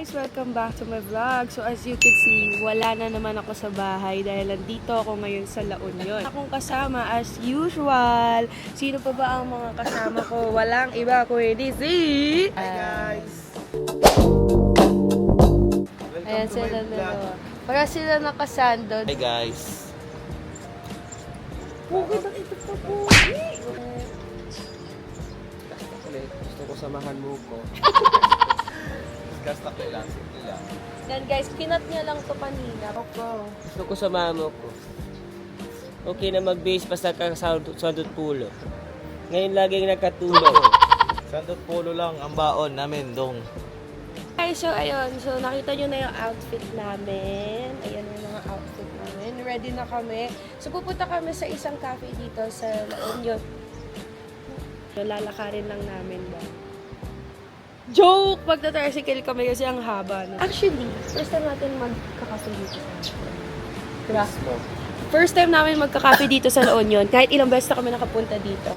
guys! Welcome back to my vlog. So as you can see, wala na naman ako sa bahay dahil nandito ako ngayon sa La Union. Akong kasama as usual. Sino pa ba ang mga kasama ko? Walang iba kundi si... Hi guys! Ayan sila dalawa. Para sila nakasandod. Hi guys! Pugod ang ito pa po. Gusto ko samahan mo ko. Gasta ko lang. Yan guys, kinat niya lang to kanina. Gusto ko samahan mo ko. Okay na mag-base basta sandot pulo. Ngayon laging nagkatulong. Sandot pulo lang ang baon namin dong. Guys, so ayun. So nakita nyo na yung outfit namin. Ayan yung mga outfit namin. Ready na kami. So pupunta kami sa isang cafe dito sa La Union. So lalakarin lang namin ba? Joke! Magta-tricycle kami kasi ang haba. No? Actually, first time natin magkakafe dito sa Grasmo. First time namin magkakafe dito sa La Union. Kahit ilang beses na kami nakapunta dito.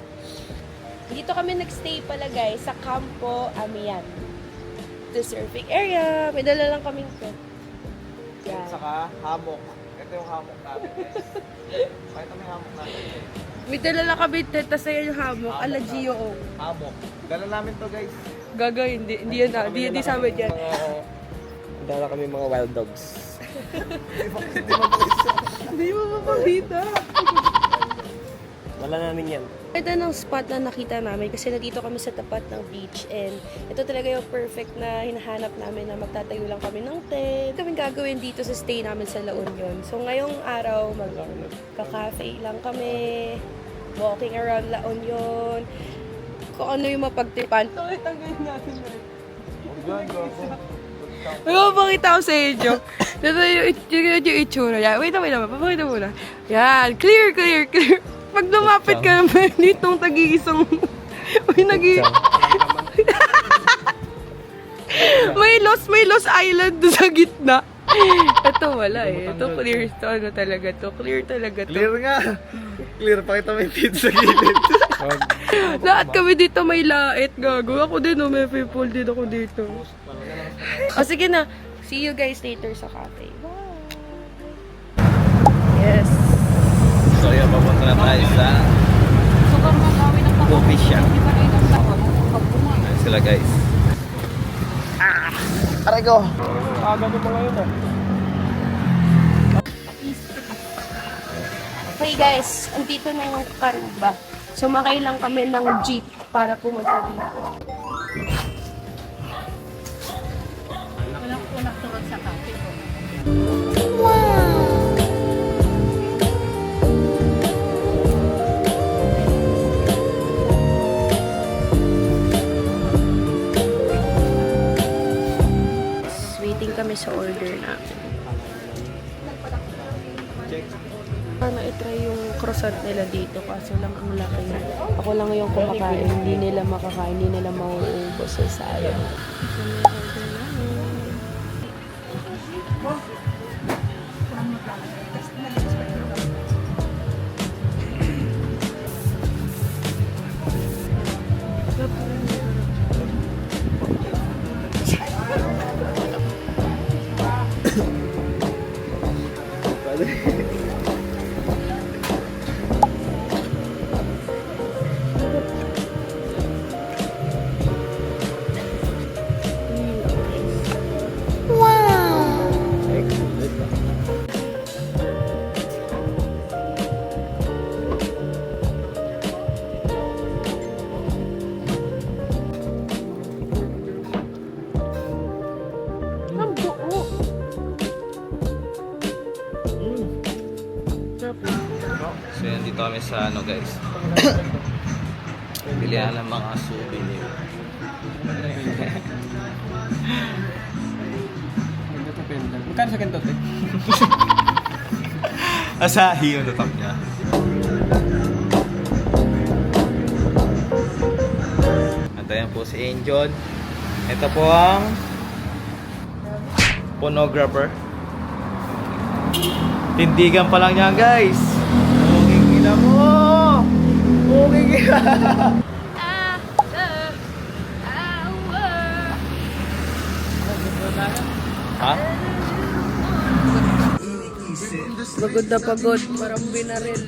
Dito kami nagstay pala guys sa Campo Amian. The surfing area. May dala lang kaming to. Yan. Saka hammock. Ito yung hammock namin guys. Pakita mo yung hammock namin. May dala lang kami tas na yung hammock. Ala Gio. Hammock. Dala namin to guys. Gaga, hindi yan na. Hindi sabi dyan. Dala kami mga wild dogs. Hindi mo mapakita. Dala namin yan. Ito ng spot na nakita namin kasi nandito kami sa tapat ng beach and ito talaga yung perfect na hinahanap namin na magtatayo lang kami ng tent. Kaming gagawin dito sa stay namin sa La Union. So ngayong araw magka-cafe lang kami, walking around La Union, kung ano yung mapagtipan. Ito, tanggalin natin na. May mapakita ko sa inyo. Ito yung itsura niya. Wait naman, papakita muna. Yan, clear. Pag lumapit ka naman, ditong tag-iisang... May Lost Island doon sa gitna. Ito wala eh. Ito clear. Ito ano talaga to. Clear talaga to. Clear nga. Clear, pakita mo yung feet sa gilid. Lahat kami dito may lait. Gago. Ako din may people din ako dito. O sige na. See you guys later sa cafe. Bye! Yes. So yun, papunta na tayo sa coffee shop. Ayan sila guys. Aray ko! Ganun pa ngayon eh. Okay guys, andito na yung Karuba. Sumakay lang kami ng jeep para pumunta dito. Walang unang turod sa cafe ko. Waiting kami sa order namin. Para na-try yung croissant nila dito kaso lang ang laki. Ako lang yung kumakain, hindi nila makakain, hindi nila mauubos sa sayang. So yan, dito kami sa ano guys. Bilihan ng mga souvenir. Magkano sa ganito, eh? Asahi yung natap niya. At ayan po si Angel. Ito po ang phonographer. Tindigan pa lang niya guys. Okay gila mo. Okay gila. Ah, pagod na pagod. Parang binaril.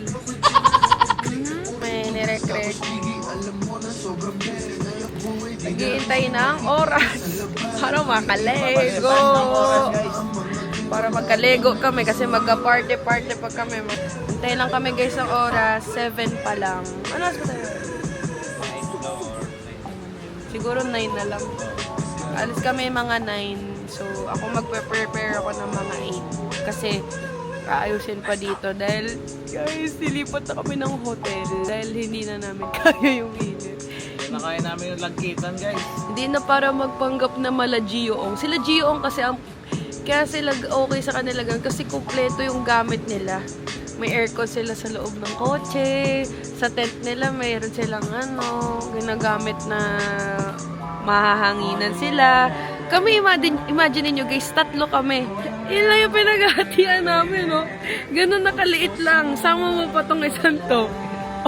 May nirek-rek. Naghihintay ng oras para makalego. Para magkalego kami kasi magka-party-party pa kami. Hintay lang kami guys ng oras. 7 pa lang. Ano oras ba tayo? Siguro 9 na lang. Alis kami mga 9. So, ako magpe-prepare ako ng mga 8. Kasi, kaayusin pa dito. Dahil, guys, nilipat na kami ng hotel. Dahil hindi na namin kaya yung init. Nakaya namin yung lagkitan, guys. Hindi na para magpanggap na mala Gioong. Sila Gioong kasi kaya sila okay sa kanila ganun kasi kumpleto yung gamit nila. May aircon sila sa loob ng kotse. Sa tent nila mayroon silang ginagamit na mahahanginan sila. Kami, imagine nyo guys, 3 kami. Yun lang yung pinaghahatian namin, no? Ganun nakaliit lang. Sama mo pa tong isang to.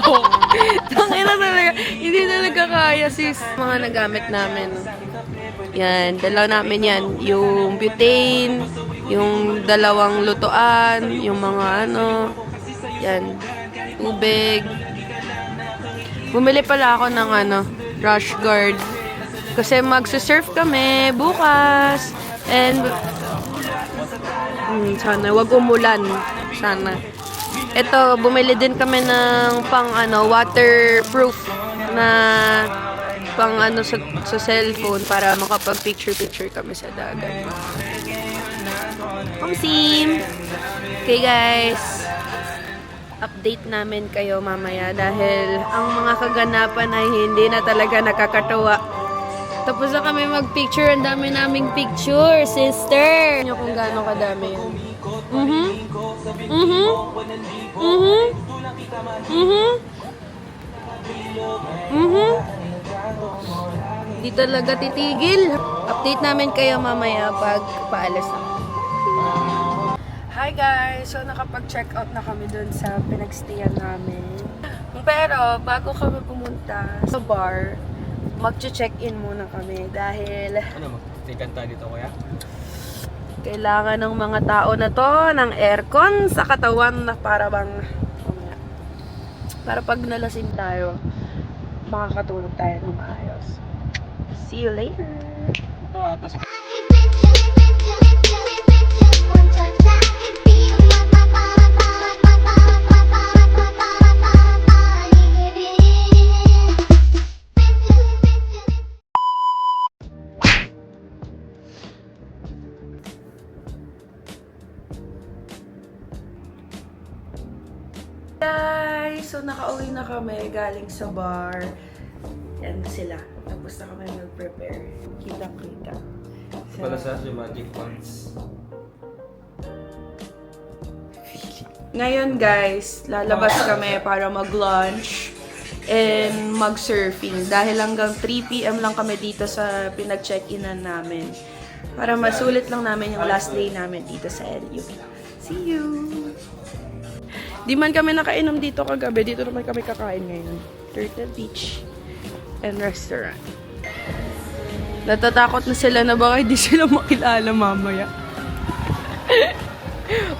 Oh, tangina talaga. Hindi na nagkakaya, sis. Mga nagamit namin. Yan, dalawa namin yan. Yung butane, yung 2 lutuan, yung mga yan, tubig. Bumili pala ako ng rush guard. Kasi magsusurf kami bukas. And, sana, wag umulan. Sana. Ito, bumili din kami ng pang waterproof na pang sa cellphone para makapag-picture-picture kami sa dagat. Sim! Okay guys, update namin kayo mamaya dahil ang mga kaganapan ay hindi na talaga nakakatuwa. Tapos na kami mag-picture, ang dami naming picture, sister! Nyo kung gaano kadami yun. Di talaga titigil. Update namin kayo mamaya pag paalis ako. Hi guys! So nakapag-check out na kami dun sa pinagstayan namin. Pero bago kami pumunta sa bar, mag-check-in muna kami dahil Mag-tikan tayo dito, kuya? kailangan ng mga tao na to ng aircon sa katawan na para pag nalasing tayo, makakatulog tayo ng maayos. See you later! Guys, so nakauwi na kami galing sa bar. Yan sila. Tapos na kami mag-prepare. Kita-kita. So, Para sa magic ones. ngayon guys, lalabas kami para mag-lunch and mag-surfing. Dahil hanggang 3 PM lang kami dito sa pinag-check-inan namin. Para masulit lang namin yung last day namin dito sa LU. See you! Di man kami nakainom dito kagabi. Dito naman kami kakain ngayon. Turtle Beach and restaurant. Natatakot na sila na baka hindi sila makilala mamaya.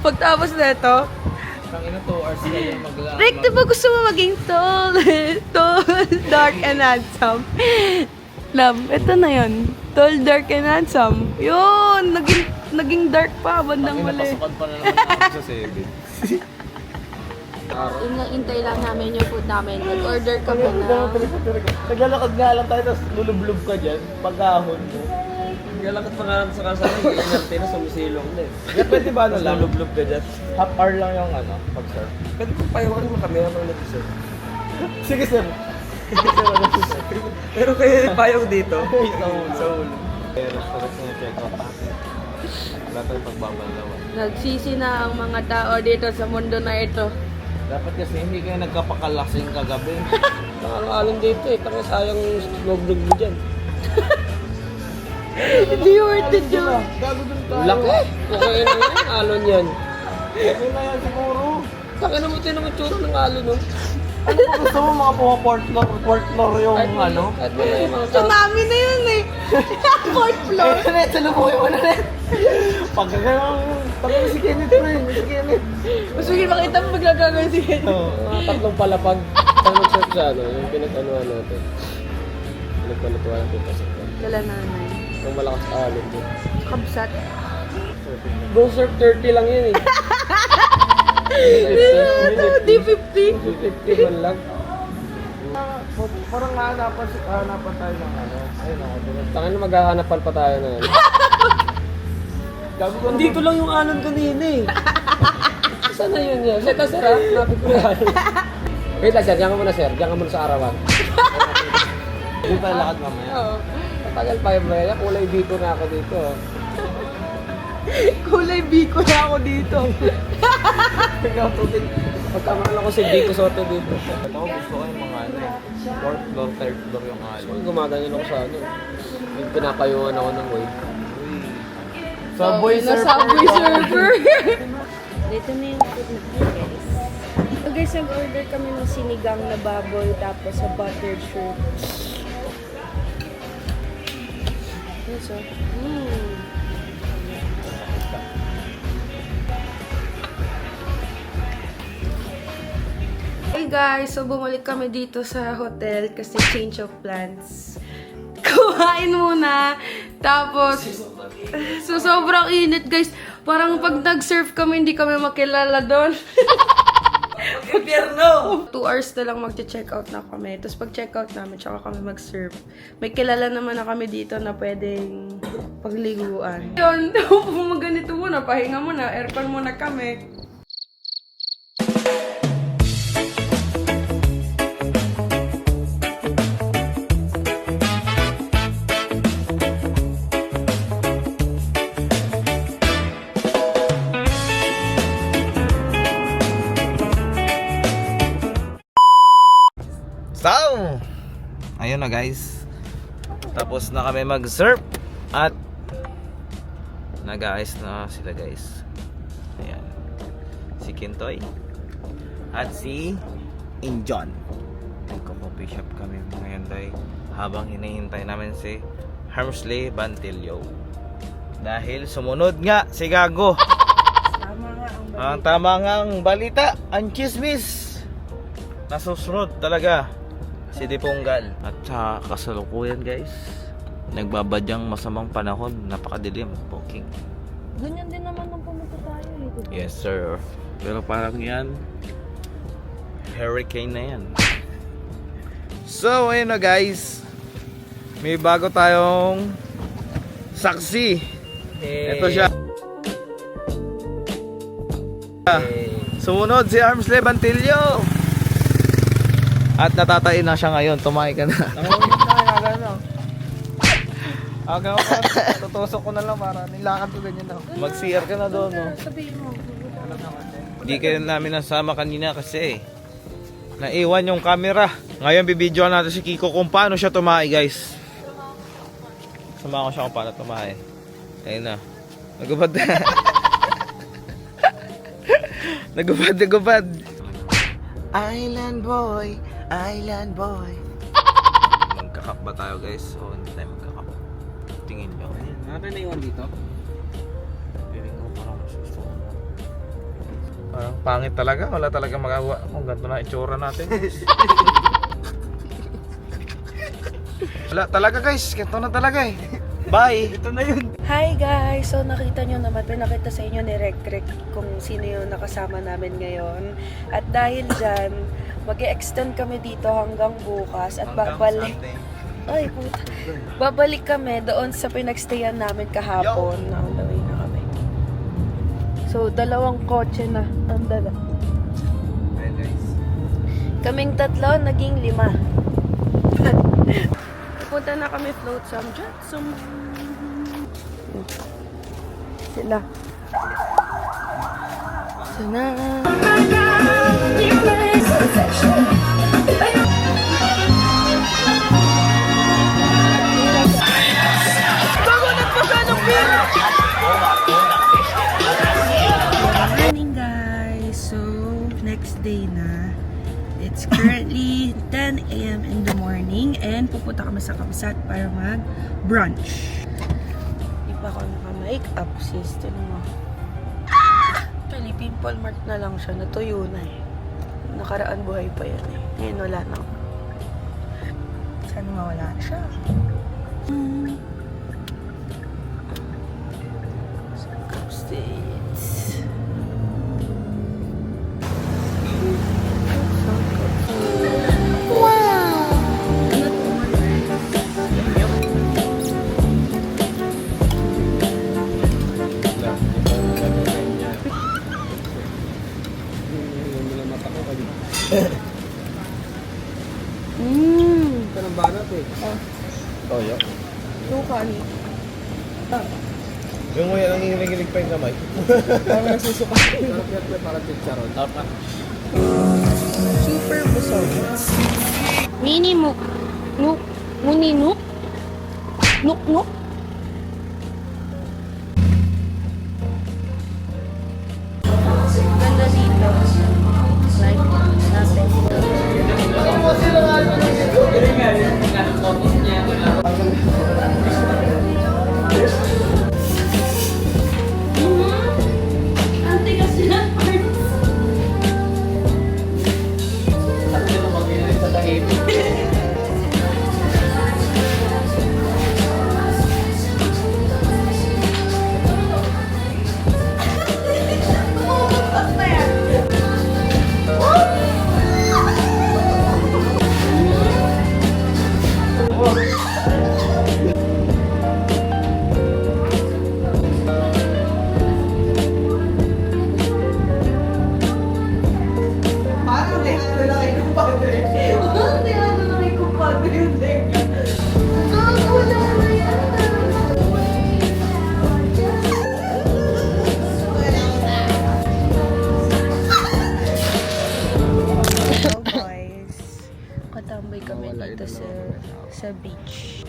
Pagtapos na ito, Tangina 2 hours na yung maglaan. Rick, di ba gusto mo maging tall? Tall, dark, and handsome. Love, ito na yun. Tall, dark, and handsome. Yun, naging dark pa, bandang mali. Napasukan pa na naman ako sa 7. Intay lang namin yung food namin. Nag-order kami na. Naglalakad nga lang tayo, tapos lulublob ka dyan, pag-ahon mo. Naglalakad pa nga lang sa kasama, inerte na sumisilong na eh. Pwede ba lang? Lulublob ka dyan. Half hour lang yung pag-surf. Pwede kong payawan mo kami habang nag-surf. Sige sir. Pero kayo payaw dito. Sa ulo. Pero restaurant na check out natin. Wala tayong pagbabalawan. Nagsisi na ang mga tao dito sa mundo na ito. Dapat kasi hindi kayo nagkapakalasing kagabi. Nakangalong dito eh. Taka sayang log-log mo dyan. Hindi worth it yun. Gago dun tayo. Laki. Okay na yan. Alon yan. Okay na yan siguro. Taka na mo tinong itsura ng alon no? Ano pa gusto mo mga fourth floor yung Kahit wala yung mga Tsunami na yun eh. Fourth floor. Ay, salubungin mo na rin. Pagka ganun, Tapos si Kenneth pre, si Kenneth. Mas hindi makita mo maglagagawin si Ken. Oo, mga tatlong palapag. Saan nag-surf sa ano, yung pinag-anuhan natin. Pinagpalutuan natin pa sa Dala nanay. Yung malakas alon din. Kabsat. Go surf 30 lang yun eh. Di 50. 50 man lang. Parang hahanapan tayo ng ano. Ayun ako. Tangin na maghahanapan pa tayo na yan. Dito lang yung alon kanina eh. Saan na yun yan? Seta sir ha? Napit ko yan. Wait lang sir, diyan ka muna sir. Diyan ka muna sa arawan. Hindi tayo lakad mamaya. Oo. Matagal pa yung maya. Kulay biko na ako dito. Kulay biko na ako dito. Ikaw tutin. Pagkamaan ako si Biko Soto dito. Ito gusto ko yung mga ano eh. 4th floor, 3rd floor yung alon. So, gumaganyan ako sa ano. Yung pinapayungan ako ng wave. Subway surfer. Subway surfer. Dito na yung food natin, guys. So guys, nag-order kami ng sinigang na baboy tapos sa buttered shrimp. So, Hey guys, so bumalik kami dito sa hotel kasi change of plans. Kumain muna. Tapos, so sobrang init guys. Parang pag nag-surf kami, hindi kami makilala doon. Impyerno! 2 hours na lang mag-check out na kami. Tapos pag check out namin, tsaka kami mag-surf. May kilala naman na kami dito na pwedeng pagliguan. Yun, ganito muna, pahinga muna, aircon muna kami. So, ayun na guys. Tapos na kami mag-surf at nag-aayos na sila guys. Ayan. Si Kintoy at si Injon. Nagko-coffee shop kami ngayon day habang hinihintay namin si Hermsley Bantillo. Dahil sumunod nga si Gago. Tama nga ang balita, ang chismis. Nasusunod talaga si Diponggal. At sa kasalukuyan guys, nagbabadyang masamang panahon, napakadilim, booking. Ganyan din naman nung pumunta tayo eh. Yes sir. Pero parang yan, hurricane na yan. So ayun na guys, may bago tayong saksi. Ito siya. Sumunod si Hermsley Bantillo. At natatain na siya ngayon. Tumahay ka na. Aga ko, tutusok ko na lang para nilakad ko ganyan na. Mag-CR ka na doon, no? Sabihin mo. Hindi kayo namin nasama kanina kasi naiwan yung camera. Ngayon bibidyoan natin si Kiko kung paano siya tumahay, guys. Sama ko siya kung paano tumahay. Ayun na. Nagubad na. Nagubad. Island boy. Island boy. Magkakap ba tayo guys? O hindi tayo magkakap? Tingin nyo. Natin na iwan dito. Piling ko parang suso. Parang pangit talaga. Wala talaga magagawa. Kung ganito na itsura natin. Wala talaga guys. Ganito na talaga eh. Bye. Ito na yun. Hi guys! So nakita nyo naman, pinakita sa inyo ni Rek kung sino yung nakasama namin ngayon. At dahil dyan, mag-e-extend kami dito hanggang bukas at babalik. Ay, puta. Babalik kami doon sa pinagstayan namin kahapon. On the way na kami. So, 2 kotse na ang dala. Ayan guys. Kaming 3, naging 5. Punta na kami float some Jetsam. Sila. Sana. Morning guys. So, next day na. It's currently 10 a.m. in the morning and pupunta kami sa Kamsat para mag-brunch. Di pa ako naka-makeup, sis. Tinan mo. Actually, pimple mark na lang siya. Natuyo na eh. Nakaraan buhay pa yan eh. Ngayon wala na. Sana mawala na siya. States. Ito ng banat eh. Toyo. Yung kanin. Yung mo yan, ang hinigilig pa yung kamay. Parang nasusuka. Sarap yan pre, parang chicharon. Tapa. Super busog. Mini muk. Nuk. Muni nuk. Nuk nuk. Ganda dito. Like, nothing. Hello guys. Katambay kami dito sa beach.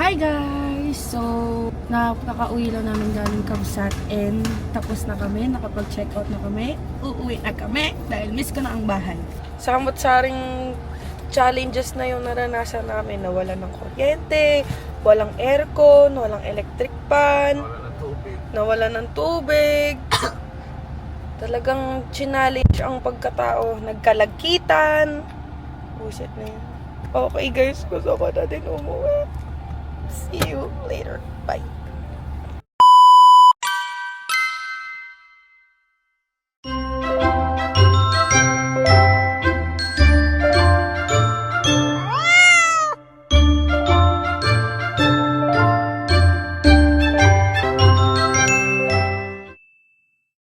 Hi guys! So, nakauwi lang namin galing Kabsat and tapos na kami, nakapag-check out na kami. Uuwi na kami dahil miss ko na ang bahay. Sa kamot-saring challenges na yung naranasan namin, nawala ng kuryente, walang aircon, walang electric fan, nawala ng tubig. Talagang challenge ang pagkatao, nagkalagkitan. Buset na yun. Okay guys, gusto ko na din umuwi. See you later. Bye.